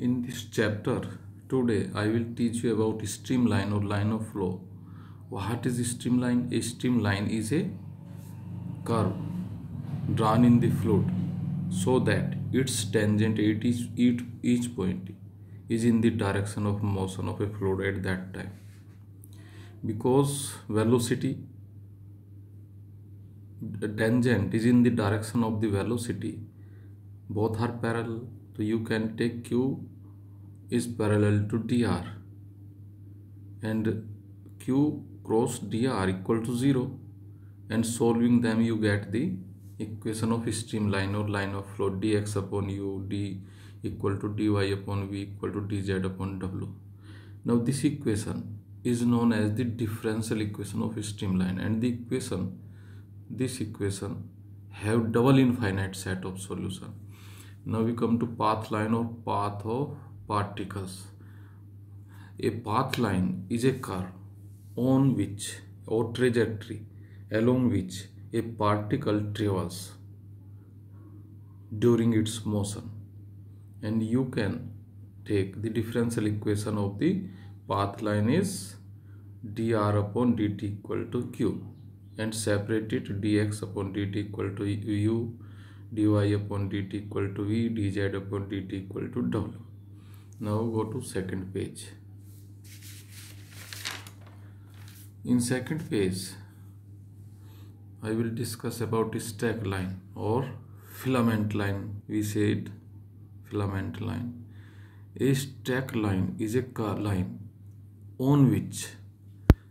In this chapter, today I will teach you about streamline or line of flow. What is a streamline? A streamline is a curve drawn in the fluid so that its tangent at each point is in the direction of motion of a fluid at that time. Because velocity tangent is in the direction of the velocity, both are parallel, so you can take Q is parallel to dr and Q cross dr equal to 0, and solving them you get the equation of streamline or line of flow. Dx upon u d equal to dy upon v equal to dz upon w. Now this equation is known as the differential equation of streamline, and this equation have double infinite set of solution. Now we come to path line or path of particles. A path line is a curve on which or trajectory along which a particle travels during its motion, and you can take the differential equation of the path line is dr upon dt equal to q, and separate it dx upon dt equal to u, dy upon dt equal to v, dz upon dt equal to w. Now go to second page. In second page I will discuss about stack line or filament line. We said filament line. A stack line is a line on which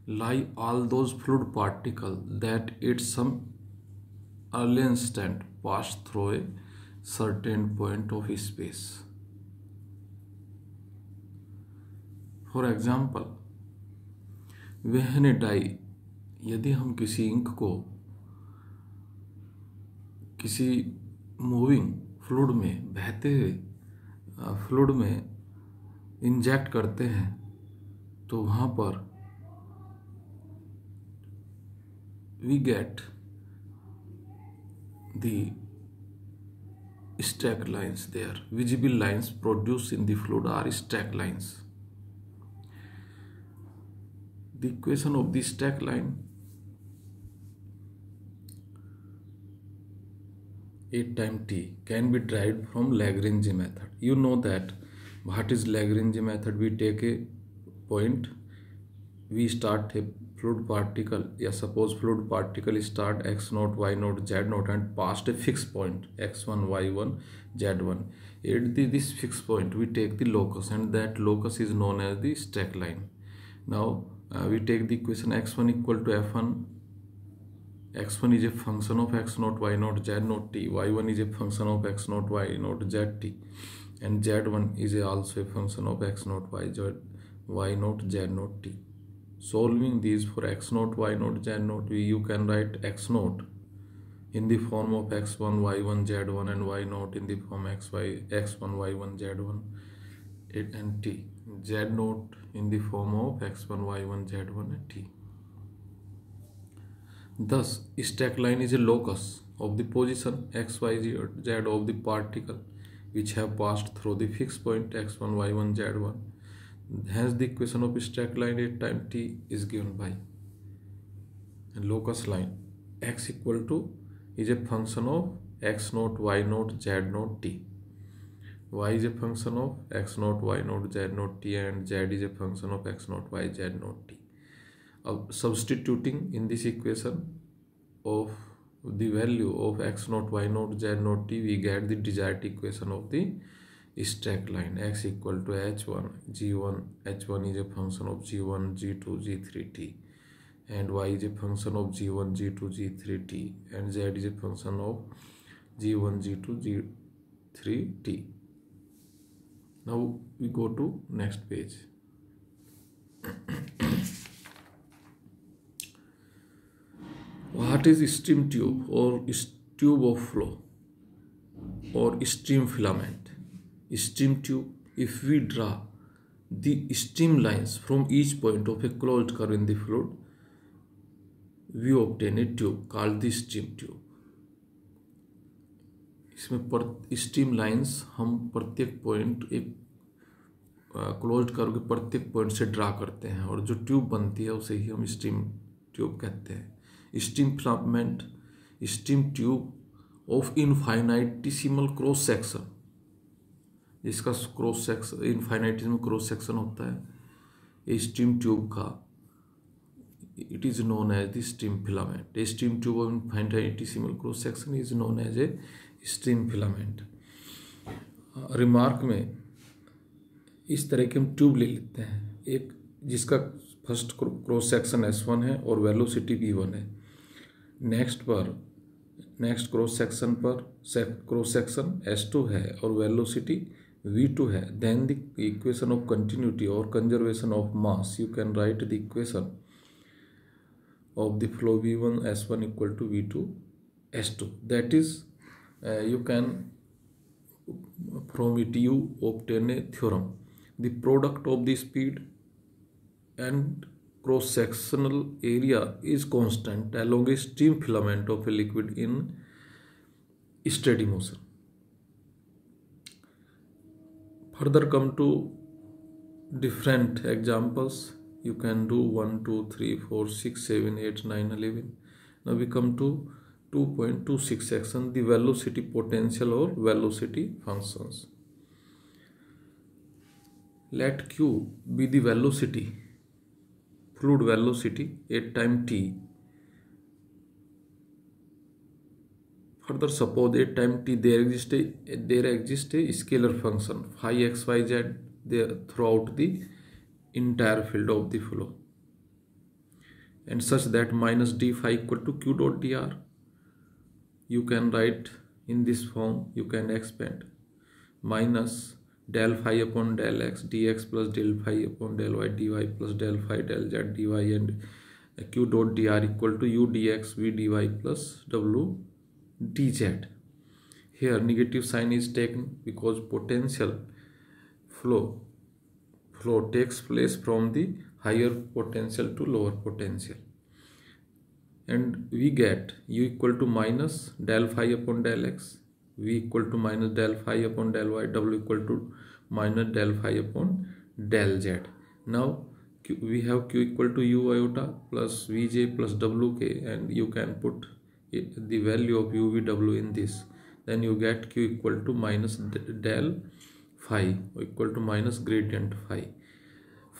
lie all those fluid particles that at some early instant pass through a certain point of space. For example, when a dye, यदि हम किसी ink को किसी moving fluid में, बहते हुए fluid में inject करते हैं, तो वहाँ पर we get the stack lines there. Visible lines produced in the fluid are stack lines. The equation of the stack line, A time t, can be derived from Lagrange method. You know that what is Lagrange method. We take a point, we start a fluid particle, या suppose fluid particle start x naught, y naught, z naught and past a fixed point x1, y1, z1. At this fixed point we take the locus, and that locus is known as the stack line. Now we take the equation x1 equal to f1. x1 is a function of x naught, y naught, z naught t. y1 is a function of x naught, y naught, z t, and z1 is also a function of x naught, y naught, z naught t. Solving these for x naught, y naught, z naught, you can write x naught in the form of x1, y1, z1, and y naught in the form x1, y1, z1, and t. Z naught in the form of x1, y1, z1, and t. Thus, stack line is a locus of the position x, y, z of the particle which have passed through the fixed point x1, y1, z1. Hence, the equation of stack line at time t is given by locus line x equal to is a function of x naught, y naught, z naught, t. Y is a function of x naught, y naught, z naught, t, and z is a function of x naught, y, z naught, t. Substituting in this equation of the value of x naught, y naught, z naught, t, we get the desired equation of the stack line. X equal to h1, g1, h1 is a function of g1, g2, g3, t, and y is a function of g1, g2, g3, t, and z is a function of g1, g2, g3, t. Now we go to next page. What is stream tube or tube of flow or stream filament? Stream tube, if we draw the stream lines from each point of a closed curve in the fluid, we obtain a tube called the stream tube. इसमें stream lines हम प्रत्येक point एक closed curve के प्रत्येक point से draw करते हैं, और जो ट्यूब बनती है उसे ही हम स्टीम ट्यूब कहते हैं। Stream filament, stream tube of infinitesimal cross section, जिसका cross section infinitesimal cross section होता है, स्टीम ट्यूब का, it is known as the stream filament. A stream tube of infinitesimal cross section is known as a stream filament. Remark में इस तरह की हम tube ले लेते हैं, एक जिसका फर्स्ट क्रॉस सेक्शन S1 है और वेलोसिटी V1 है। नेक्स्ट क्रॉस सेक्शन S2 है और वेलोसिटी V2 है। Then the equation of continuity और conservation of mass, you can write the equation of the flow V1 S1 equal to V2 S2. That is, you can from it you obtain a theorem. The product of the speed and cross sectional area is constant along a steam filament of a liquid in steady motion. Further come to different examples. You can do 1, 2, 3, 4, 6, 7, 8, 9, 11. Now we come to 2.26 section, the velocity potential or velocity functions. Let Q be the velocity, fluid velocity at time t. Further, suppose at time t there exists a scalar function phi x y z there throughout the entire field of the flow, and such that minus d phi equal to q dot dr. You can write in this form, you can expand minus del phi upon del x dx plus del phi upon del y dy plus del phi del z dy, and q dot dr equal to u dx v dy plus w dz. Here negative sign is taken because potential flow takes place from the higher potential to lower potential, and we get u equal to minus del phi upon del x, v equal to minus del phi upon del y, w equal to minus del phi upon del z. Now we have q equal to u iota plus vj plus wk, and you can put the value of u v w in this, then you get q equal to minus del phi equal to minus gradient phi.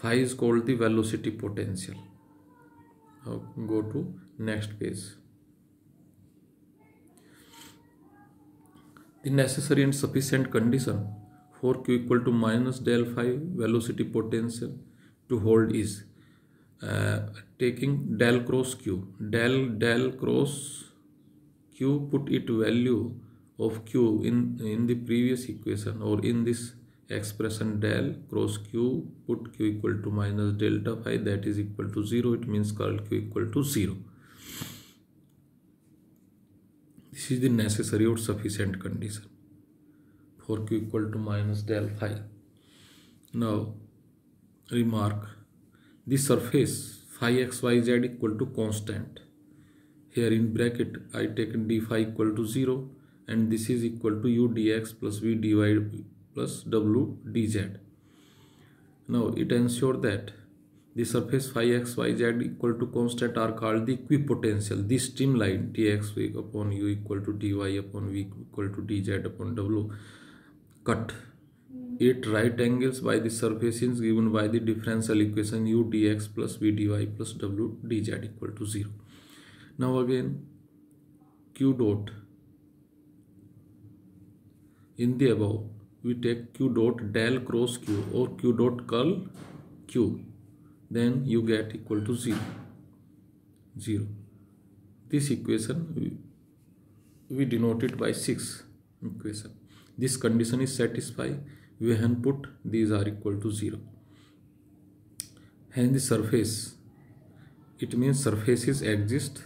Phi is called the velocity potential. Now go to next page. The necessary and sufficient condition for q equal to minus del phi velocity potential to hold is taking del cross q, del cross q, put it value of q in the previous equation, or in this expression del cross q, put q equal to minus delta phi, that is equal to 0. It means curl q equal to 0. This is the necessary or sufficient condition for q equal to minus del phi. Now remark, the surface phi x y z equal to constant. Here in bracket I take d phi equal to 0, and this is equal to u dx plus v dy plus w dz. Now it ensures that the surface phi x y z equal to constant are called the equipotential. This streamline dx upon u equal to dy upon v equal to dz upon w cut 8 right angles by the surfaces given by the differential equation u dx plus v dy plus w dz equal to 0. Now again q dot, in the above we take q dot del cross q or q dot curl q, then you get equal to 0. This equation we denote it by 6 equation. This condition is satisfied when put these are equal to 0. Hence the surface, it means surfaces exist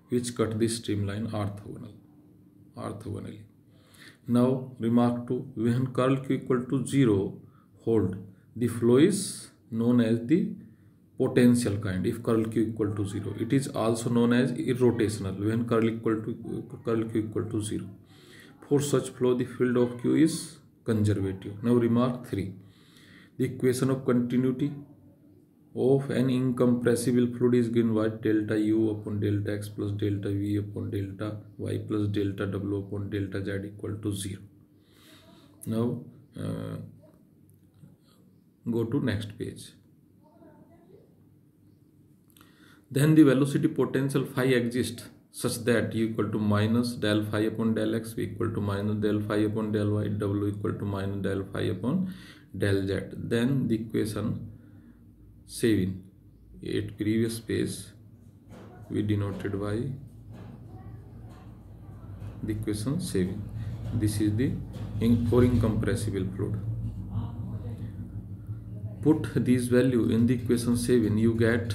which cut the streamline orthogonally. Now remark 2, when curl q equal to 0 hold, the flow is known as the potential kind. If curl q equal to 0, it is also known as irrotational when curl q equal to 0. For such flow the field of q is conservative. Now remark 3, The equation of continuity of an incompressible fluid is given by delta U upon delta X plus delta V upon delta Y plus delta W upon delta Z equal to 0. Now go to next page. Then the velocity potential phi exists such that U equal to minus del phi upon del X, V equal to minus del phi upon del Y, W equal to minus del phi upon del Z. Then the equation 7 at previous page we denoted by the equation 7. This is the for incompressible fluid. Put this value in the equation 7, you get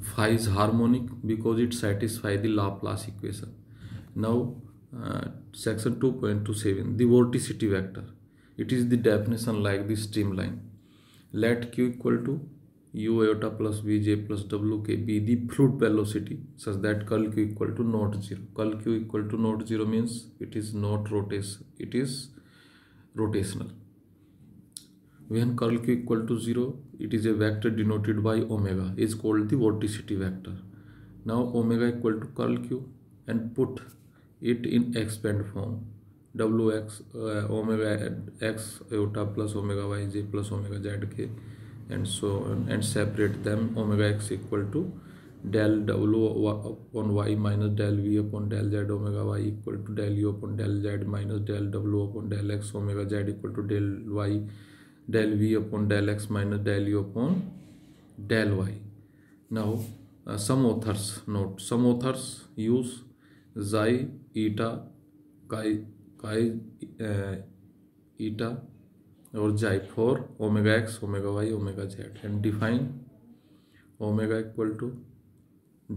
phi is harmonic because it satisfies the Laplace equation. Now section 2.27, the vorticity vector. It is the definition like the streamline. Let q equal to u iota plus vj plus wk be the fluid velocity such that curl q equal to not 0. Curl q equal to not 0 means it is not rotation, it is rotational. When curl q equal to 0, it is a vector denoted by omega, is called the vorticity vector. Now omega equal to curl q and put it in expand form. Wx omega x iota plus omega yj plus omega zk and so on, and separate them. Omega x equal to del w upon y minus del v upon del z, omega y equal to del u upon del z minus del w upon del x, omega z equal to del y del v upon del x minus del u upon del y. Now some authors note, some authors use xi eta chi eta or xi for omega x, omega y, omega z and define omega equal to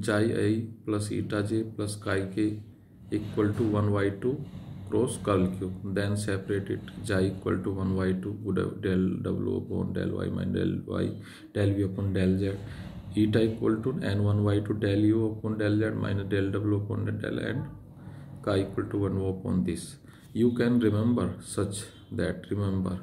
xi I plus eta j plus chi k equal to 1/2 cross curl q. Then separate it. Xi equal to 1/2 del w upon del y minus del y del v upon del z. Eta equal to n 1/2 del u upon del z minus del w upon del and chi equal to 1 upon this. You can remember such that, remember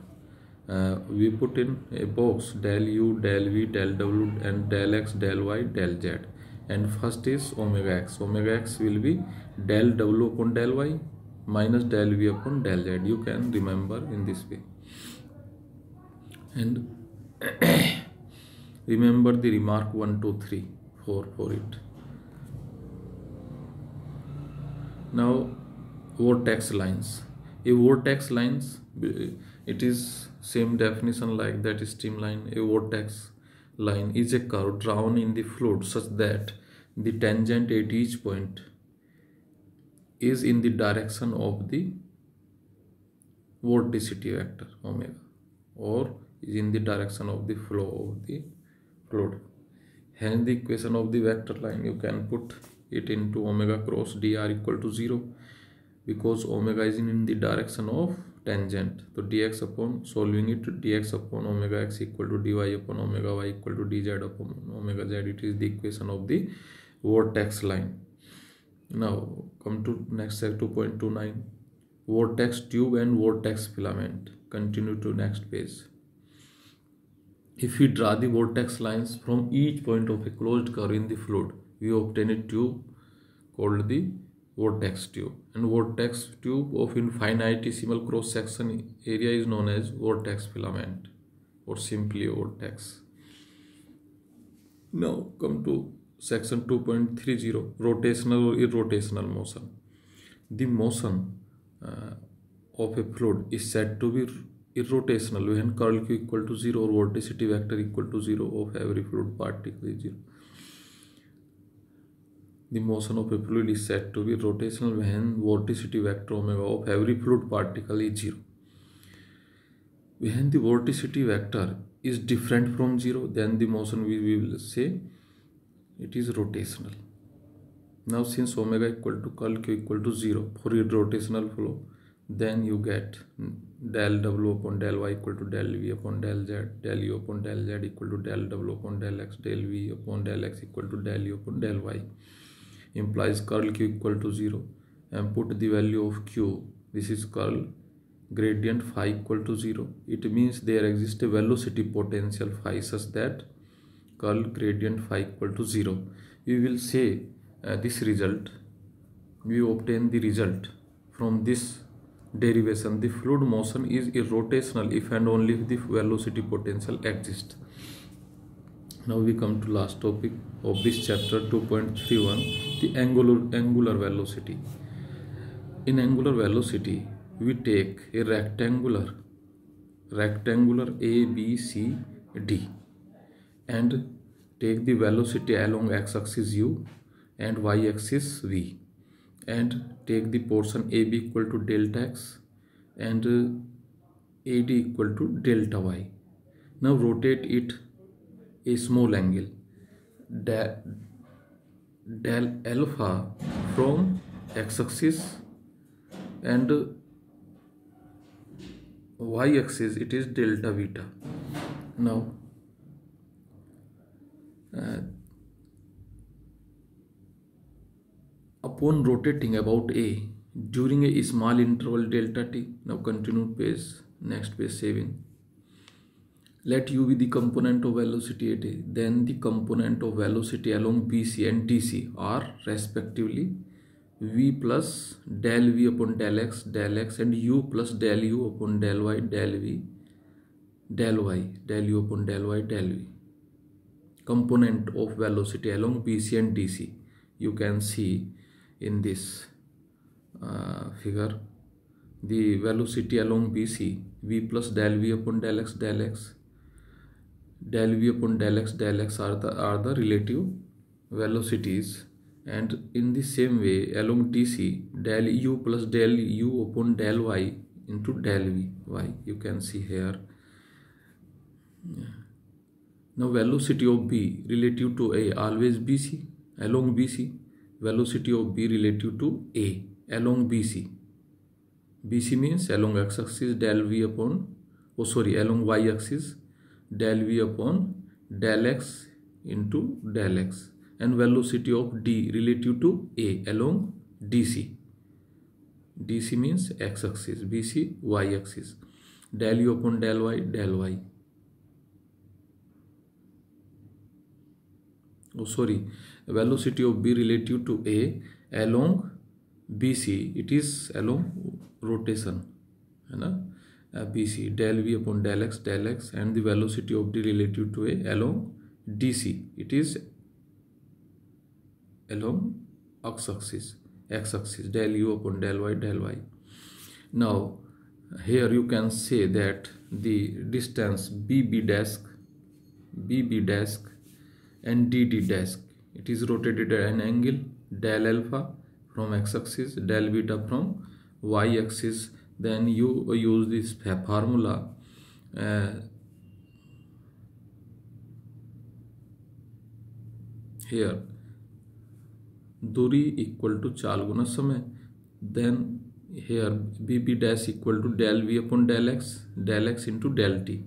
we put in a box del u, del v, del w and del x, del y, del z, and first is omega x. Omega x will be del w upon del y minus del v upon del z. You can remember in this way and remember the remark 1, 2, 3, 4 for it. Now vortex lines. A vortex lines, it is same definition like that streamline. A vortex line is a curve drawn in the fluid such that the tangent at each point is in the direction of the vorticity vector omega, or is in the direction of the flow of the fluid. Hence the equation of the vector line, you can put it into omega cross dr equal to 0 because omega is in the direction of tangent. So dx upon, solving it, dx upon omega x equal to dy upon omega y equal to dz upon omega z. It is the equation of the vortex line. Now come to next 2.29, vortex tube and vortex filament. Continue to next page. If we draw the vortex lines from each point of a closed curve in the fluid, we obtain a tube called the vortex tube, and vortex tube of infinitesimal cross section area is known as vortex filament or simply vortex. Now come to section 2.30, rotational or irrotational motion. The motion of a fluid is said to be irrotational when curl q equal to 0 or vorticity vector equal to 0 of every fluid particle is 0. The motion of a fluid is said to be rotational when vorticity vector omega of every fluid particle is 0. When the vorticity vector is different from 0, then the motion we will say it is rotational. Now since omega equal to curl q equal to 0 for irrotational flow, then you get del w upon del y equal to del v upon del z, del u upon del z equal to del w upon del x, del v upon del x equal to del u upon del y. Implies curl q equal to 0 and put the value of q, this is curl gradient phi equal to 0. It means there exists a velocity potential phi such that curl gradient phi equal to 0. We will say this result. We obtain the result from this derivation. The fluid motion is irrotational if and only if the velocity potential exists. Now we come to last topic of this chapter 2.31, the angular velocity. In angular velocity, we take a rectangular A, B, C, D and take the velocity along x-axis u and y-axis v, and take the portion AB equal to delta x and AD equal to delta y. Now rotate it a small angle del alpha from x-axis and y-axis it is delta beta. Now upon rotating about A during a small interval delta t, now continue page, next page 7. Let u be the component of velocity at A, then the component of velocity along BC and DC are respectively v plus del v upon del x and u plus del u upon del y del v del y del u upon del y del v. Component of velocity along BC and DC. You can see in this figure the velocity along BC, v plus del v upon del x del v upon del x are the relative velocities, and in the same way along DC, del u plus del u upon del y into del v y. You can see here. Now velocity of B relative to A always BC along BC. Velocity of B relative to A along BC. BC means along x-axis del v upon along y-axis del v upon del x into del x, and velocity of D relative to A along DC. DC means x-axis, BC y-axis, del u upon del y del y. Velocity of B relative to A along BC, it is along rotation, BC del v upon del x, and the velocity of D relative to A along DC, it is along x-axis del u upon del y del y. Now here you can say that the distance BB dash and DD dash, it is rotated at an angle del alpha from x-axis, del beta from y-axis. Then you use this formula here, दूरी equal to चाल गुना समय. Then here BB dash equal to del v upon del x into del t.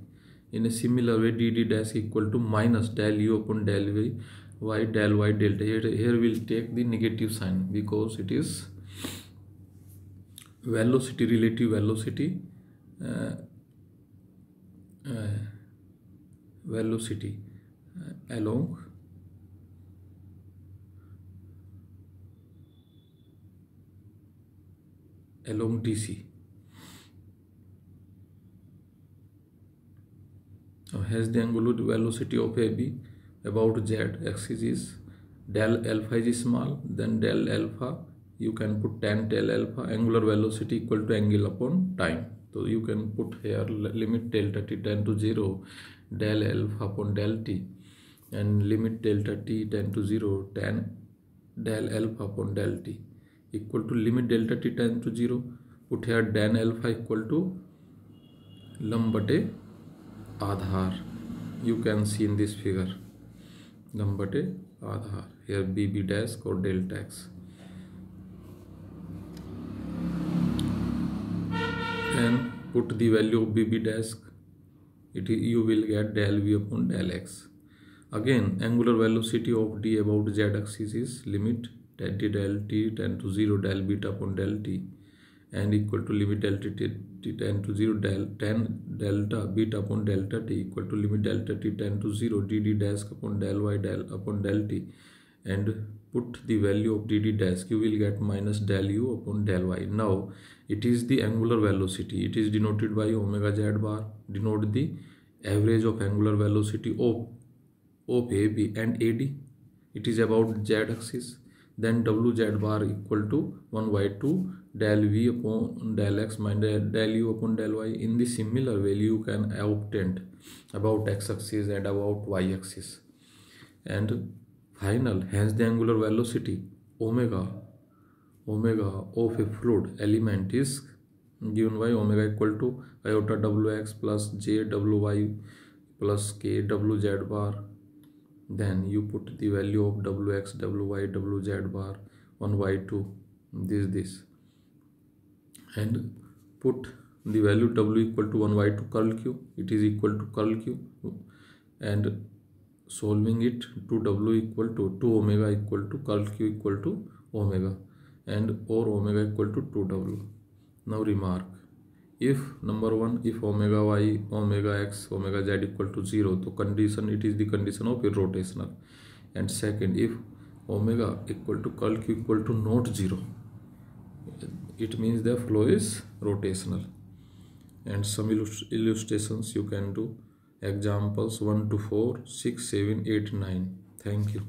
In a similar way, DD dash equal to minus del u upon del y del y delta. Here we'll take the negative sign because it is velocity, relative velocity, along DC. Now has the angular velocity of AB about z axis is del alpha is small, then del alpha you can put tan del alpha, angular velocity equal to angle upon time. So you can put here limit delta t tend to 0 del alpha upon del t, and limit delta t tend to 0 tan del alpha upon del t equal to limit delta t tend to 0. Put here tan alpha equal to लंब बटे आधार. You can see in this figure लंब बटे आधार. Here BB dash or delta x. And put the value of BB dash. You will get del v upon del x. Again, angular velocity of D about z axis is limit del t tend to 0 del beta upon del t, and equal to limit delta t tend to 0 tan delta beta upon delta t equal to limit delta t tend to 0 dd dash upon del y del upon del t, and put the value of dd dash, you will get minus del u upon del y. Now it is the angular velocity, it is denoted by omega z bar, denote the average of angular velocity of AB and AD. It is about z axis. Then wz bar equal to 1 by 2 del v upon del x minus del u upon del y. In the similar value you can obtain about x axis and about y axis. And final, hence the angular velocity omega of a fluid element is given by omega equal to iota wx plus j wy plus k wz bar. Then you put the value of wx, wy, wz bar 1 by 2 this and put the value w equal to 1 by 2 curl q, it is equal to curl q, and solving it to w equal to 2 omega equal to curl q equal to omega and or omega equal to 2w. Now remark, if number one, if omega y, omega x, omega z equal to 0, so condition, it is the condition of irrotational. And second, if omega equal to curl q equal to not 0, it means the flow is rotational. And some illustrations you can do, examples 1 to 4, 6, 7, 8, 9. Thank you.